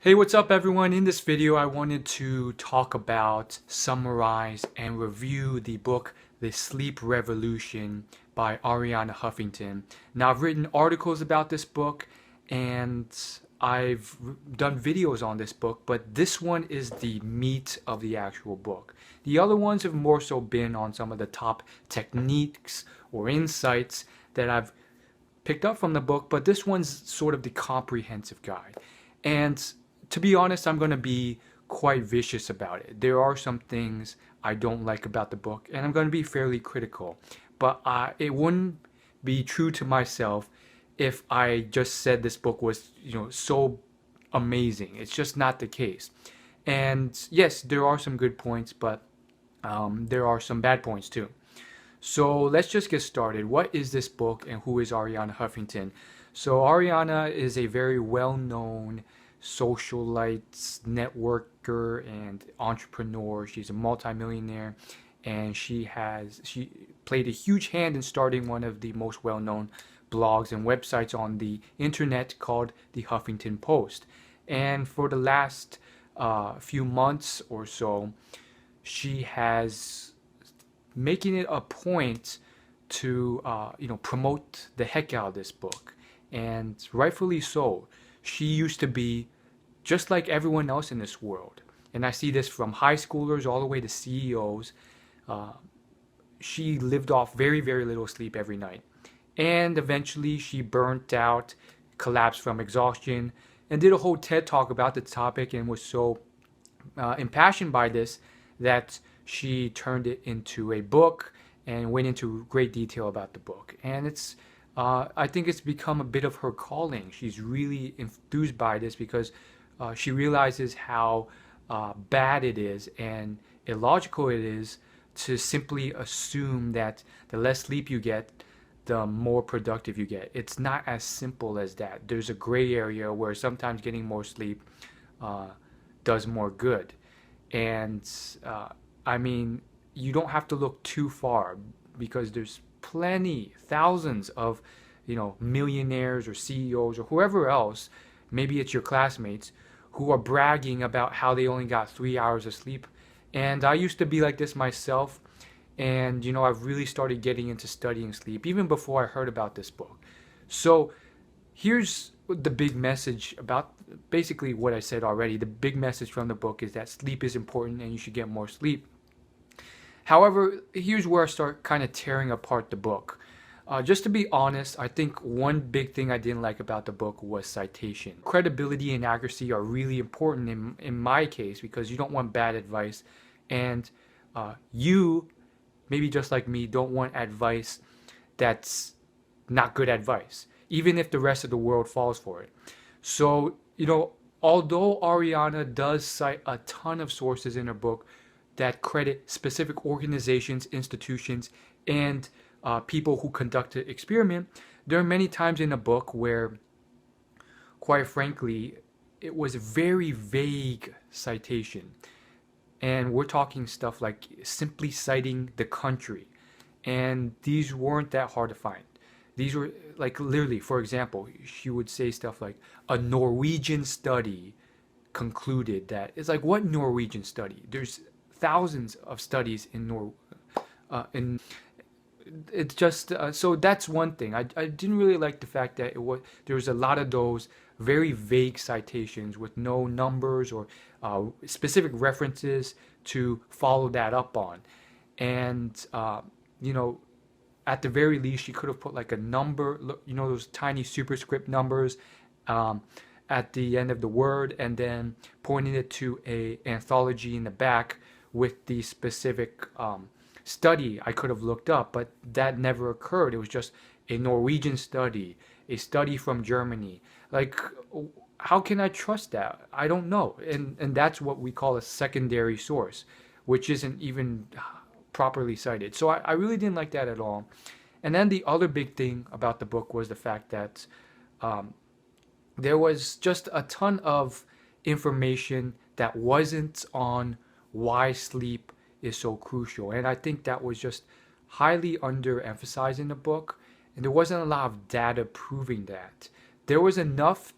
Hey, what's up everyone? In this video, I wanted to talk about, summarize, and review the book The Sleep Revolution by Arianna Huffington. Now, I've written articles about this book and I've done videos on this book, but this one is the meat of the actual book. The other ones have more so been on some of the top techniques or insights that I've picked up from the book, but this one's sort of the comprehensive guide. And to be honest, I'm going to be quite vicious about it. There are some things I don't like about the book, and I'm going to be fairly critical. But it wouldn't be true to myself if I just said this book was, so amazing. It's just not the case. And yes, there are some good points, but there are some bad points too. So let's just get started. What is this book and who is Arianna Huffington? So Arianna is a very well-known socialite, networker, and entrepreneur. She's a multimillionaire, and she played a huge hand in starting one of the most well-known blogs and websites on the internet called the Huffington Post. And for the last few months or so, she has making it a point to promote the heck out of this book, and rightfully so. She used to be just like everyone else in this world, and I see this from high schoolers all the way to CEOs. She lived off very, very little sleep every night, and eventually she burnt out, collapsed from exhaustion, and did a whole TED talk about the topic, and was so impassioned by this that she turned it into a book and went into great detail about the book. And I think it's become a bit of her calling. She's really enthused by this because she realizes how bad it is and illogical it is to simply assume that the less sleep you get, the more productive you get. It's not as simple as that. There's a gray area where sometimes getting more sleep does more good. And I mean, you don't have to look too far because there's plenty, thousands of, millionaires or CEOs or whoever else, maybe it's your classmates, who are bragging about how they only got 3 hours of sleep. And I used to be like this myself. And, I've really started getting into studying sleep even before I heard about this book. So here's the big message about basically what I said already. The big message from the book is that sleep is important and you should get more sleep. However, here's where I start kind of tearing apart the book. Just to be honest, I think one big thing I didn't like about the book was citation. Credibility and accuracy are really important in my case because you don't want bad advice, and you, maybe just like me, don't want advice that's not good advice, even if the rest of the world falls for it. So, although Arianna does cite a ton of sources in her book that credit specific organizations, institutions, and people who conducted the experiment, there are many times in the book where, quite frankly, it was a very vague citation. And we're talking stuff like simply citing the country. And these weren't that hard to find. These were like literally, for example, she would say stuff like a Norwegian study concluded that. It's like, what Norwegian study? There's thousands of studies in it's just so that's one thing. I didn't really like the fact that there was a lot of those very vague citations with no numbers or specific references to follow that up on. And at the very least, she could have put like a number, those tiny superscript numbers at the end of the word, and then pointing it to a anthology in the back with the specific study I could have looked up, but that never occurred. It was just a Norwegian study, a study from Germany. Like, how can I trust that? I don't know. And that's what we call a secondary source, which isn't even properly cited. So I really didn't like that at all. And then the other big thing about the book was the fact that there was just a ton of information that wasn't on why sleep is so crucial. And I think that was just highly underemphasized in the book. And there wasn't a lot of data proving that. There was enough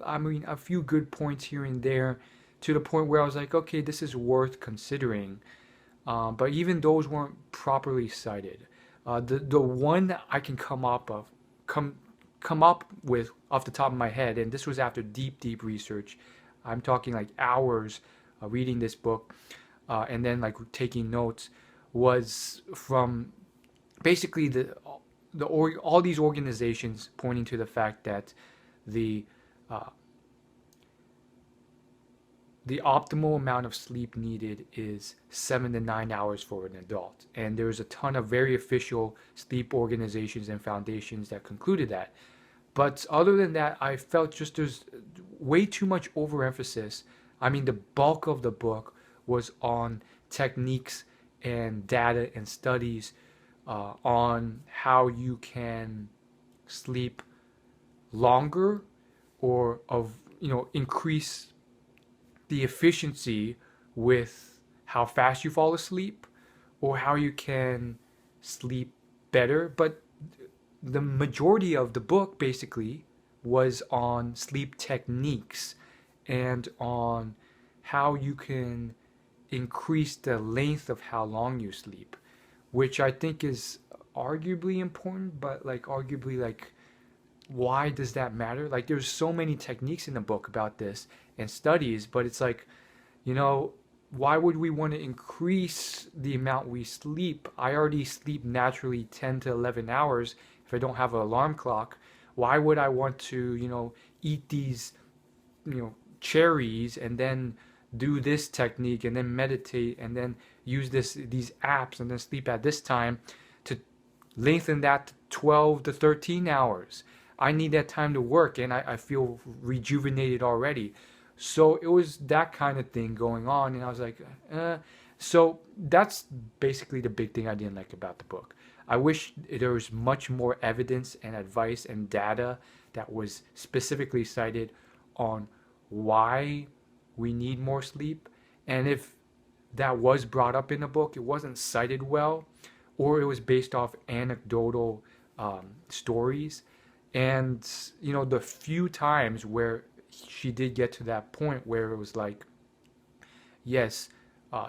I mean, a few good points here and there, to the point where I was like, okay, this is worth considering. But even those weren't properly cited. The one that I can come come up with off the top of my head, and this was after deep research. I'm talking like hours reading this book, and then like taking notes, was from basically all these organizations pointing to the fact that the uh, the optimal amount of sleep needed is 7 to 9 hours for an adult. And there's a ton of very official sleep organizations and foundations that concluded that. But other than that, I felt just there's way too much overemphasis. I mean, the bulk of the book was on techniques and data and studies on how you can sleep longer, or of increase the efficiency with how fast you fall asleep, or how you can sleep better. But the majority of the book basically was on sleep techniques and on how you can increase the length of how long you sleep, which I think is arguably important, but like arguably like why does that matter? Like there's so many techniques in the book about this and studies, but it's like, you know, why would we want to increase the amount we sleep? I already sleep naturally 10 to 11 hours if I don't have an alarm clock. Why would I want to, eat these, cherries and then do this technique and then meditate and then use these apps and then sleep at this time to lengthen that to 12 to 13 hours? I need that time to work, and I feel rejuvenated already. So it was that kind of thing going on, and I was like, So that's basically the big thing I didn't like about the book. I wish there was much more evidence and advice and data that was specifically cited on why we need more sleep. And if that was brought up in the book, it wasn't cited well, or it was based off anecdotal stories. And, the few times where she did get to that point where it was like, yes,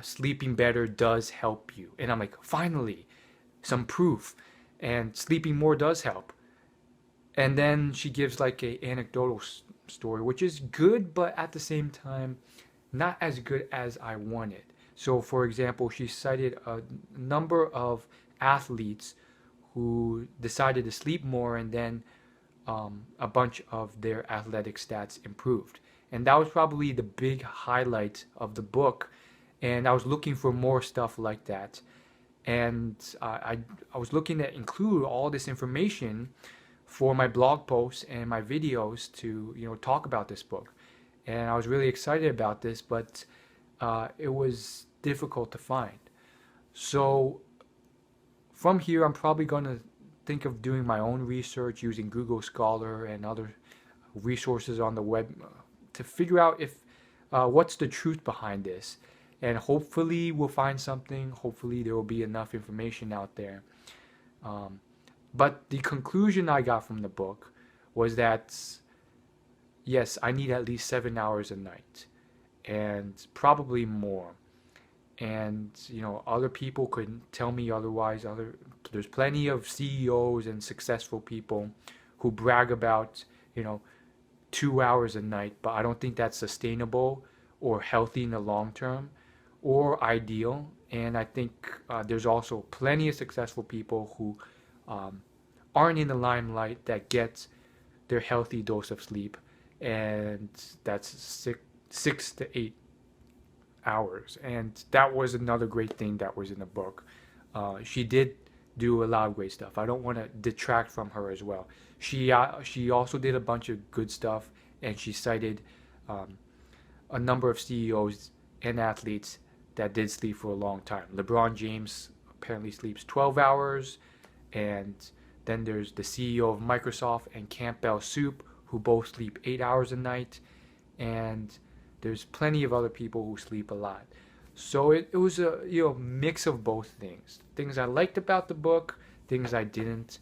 sleeping better does help you. And I'm like, finally, some proof. And sleeping more does help. And then she gives like a anecdotal story, which is good, but at the same time, not as good as I wanted. So, for example, she cited a number of athletes who decided to sleep more, and then a bunch of their athletic stats improved. And that was probably the big highlight of the book. And I was looking for more stuff like that. And I was looking to include all this information for my blog posts and my videos to talk about this book. And I was really excited about this, but it was difficult to find. So from here, I'm probably going to think of doing my own research using Google Scholar and other resources on the web to figure out if what's the truth behind this. And hopefully we'll find something. Hopefully there will be enough information out there. But the conclusion I got from the book was that, yes, I need at least 7 hours a night, and probably more. And other people could tell me otherwise. There's plenty of CEOs and successful people who brag about 2 hours a night, but I don't think that's sustainable or healthy in the long term or ideal. And I think there's also plenty of successful people who aren't in the limelight that get their healthy dose of sleep, and that's 6 to 8 hours. And that was another great thing that was in the book. She did do a lot of great stuff. I don't want to detract from her as well. She also did a bunch of good stuff, and she cited a number of CEOs and athletes that did sleep for a long time. LeBron James apparently sleeps 12 hours, and then there's the CEO of Microsoft and Campbell Soup, who both sleep 8 hours a night, and there's plenty of other people who sleep a lot. So it was a mix of both things I liked about the book, things I didn't.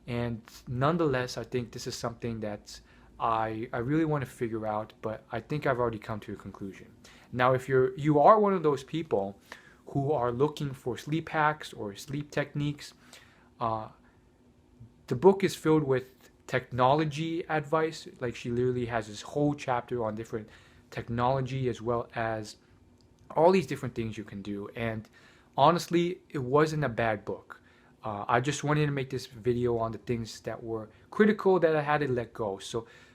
And nonetheless, I think this is something that I really want to figure out, but I think I've already come to a conclusion. Now, if you are one of those people who are looking for sleep hacks or sleep techniques, uh, the book is filled with technology advice. Like, she literally has this whole chapter on different technology, as well as all these different things you can do. And honestly, it wasn't a bad book. I just wanted to make this video on the things that were critical that I had to let go.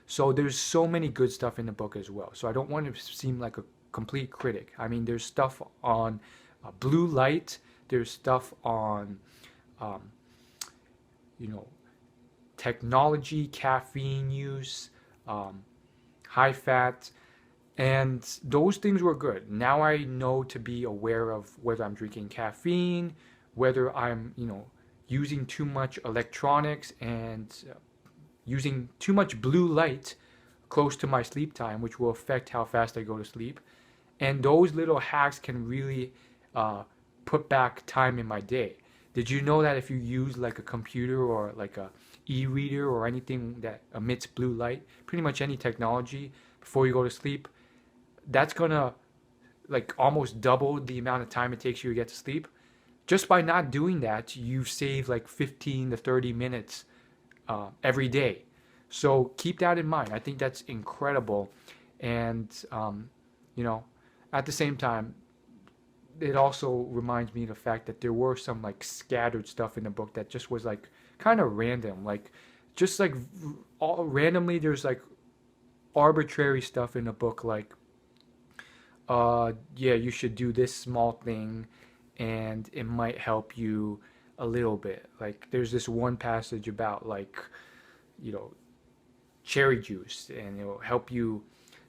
So there's so many good stuff in the book as well. So I don't want to seem like a complete critic. I mean, there's stuff on blue light. There's stuff on, um, you know, technology, caffeine use, high fat, and those things were good. Now I know to be aware of whether I'm drinking caffeine, whether I'm, using too much electronics and using too much blue light close to my sleep time, which will affect how fast I go to sleep. And those little hacks can really put back time in my day. Did you know that if you use like a computer or like a e-reader or anything that emits blue light, pretty much any technology, before you go to sleep, that's gonna like almost double the amount of time it takes you to get to sleep? Just by not doing that, you save like 15 to 30 minutes every day. So keep that in mind. I think that's incredible. And, at the same time, it also reminds me of the fact that there were some like scattered stuff in the book that just was like kind of random. Like, just like all randomly, there's like arbitrary stuff in the book, like, yeah, you should do this small thing and it might help you a little bit. Like, there's this one passage about like, cherry juice, and it will help you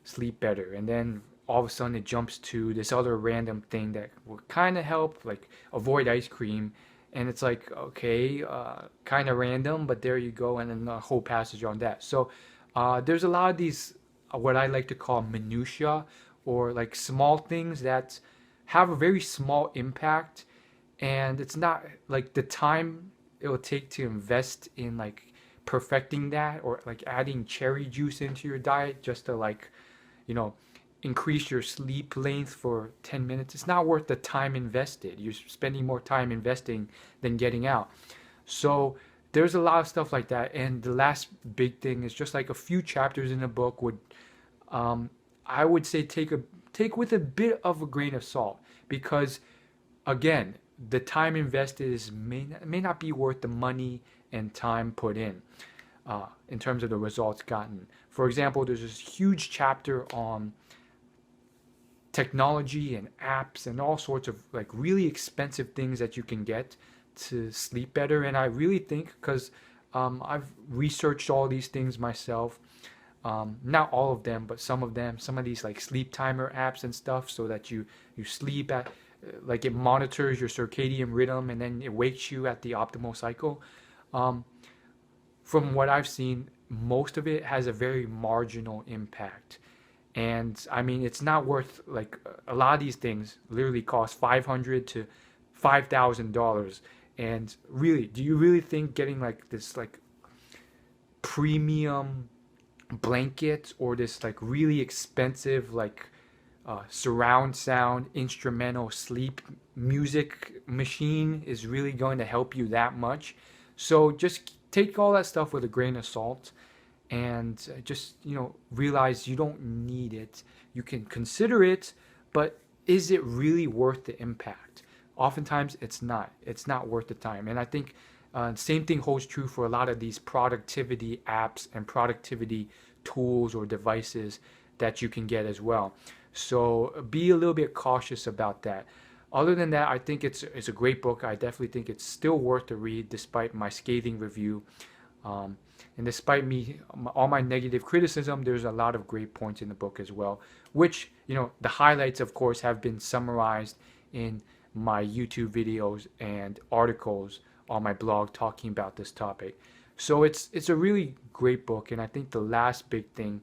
sleep better. And then all of a sudden it jumps to this other random thing that will kind of help, like avoid ice cream. And it's like, okay, kind of random, but there you go. And then a whole passage on that. So there's a lot of these, what I like to call minutia, or like small things that have a very small impact. And it's not like the time it will take to invest in like perfecting that, or like adding cherry juice into your diet just to like, increase your sleep length for 10 minutes. It's not worth the time invested. You're spending more time investing than getting out. So there's a lot of stuff like that. And the last big thing is just like a few chapters in the book would, I would say, take with a bit of a grain of salt, because again, the time invested may not be worth the money and time put in terms of the results gotten. For example, there's this huge chapter on technology and apps and all sorts of like really expensive things that you can get to sleep better. And I really think, because I've researched all these things myself, not all of them, but some of them, some of these like sleep timer apps and stuff, so that you sleep at, like, it monitors your circadian rhythm and then it wakes you at the optimal cycle. From what I've seen, most of it has a very marginal impact. And I mean, it's not worth, like, a lot of these things literally cost $500 to $5,000. And really, do you really think getting like this like premium blanket, or this like really expensive like surround sound instrumental sleep music machine is really going to help you that much? So just take all that stuff with a grain of salt, and just realize you don't need it. You can consider it, but is it really worth the impact? Oftentimes it's not worth the time. And I think same thing holds true for a lot of these productivity apps and productivity tools or devices that you can get as well. So be a little bit cautious about that. Other than that, I think it's a great book. I definitely think it's still worth to read despite my scathing review. And despite all my negative criticism, there's a lot of great points in the book as well, which, the highlights, of course, have been summarized in my YouTube videos and articles on my blog talking about this topic. So it's a really great book. And I think the last big thing,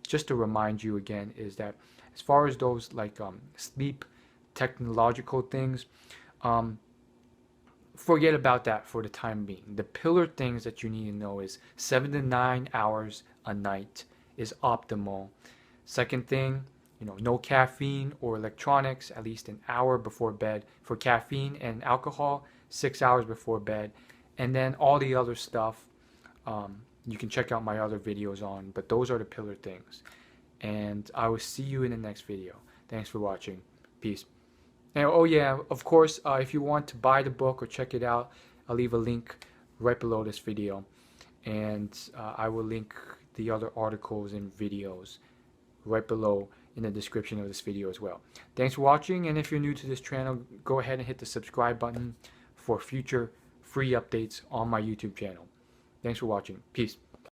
just to remind you again, is that as far as those like sleep technological things, forget about that for the time being. The pillar things that you need to know is 7 to 9 hours a night is optimal. Second thing, no caffeine or electronics at least an hour before bed. For caffeine and alcohol, 6 hours before bed. And then all the other stuff, you can check out my other videos on, but those are the pillar things. And I will see you in the next video. Thanks for watching. Peace. And oh yeah, of course, if you want to buy the book or check it out, I'll leave a link right below this video. And I will link the other articles and videos right below in the description of this video as well. Thanks for watching, and if you're new to this channel, go ahead and hit the subscribe button for future free updates on my YouTube channel. Thanks for watching. Peace.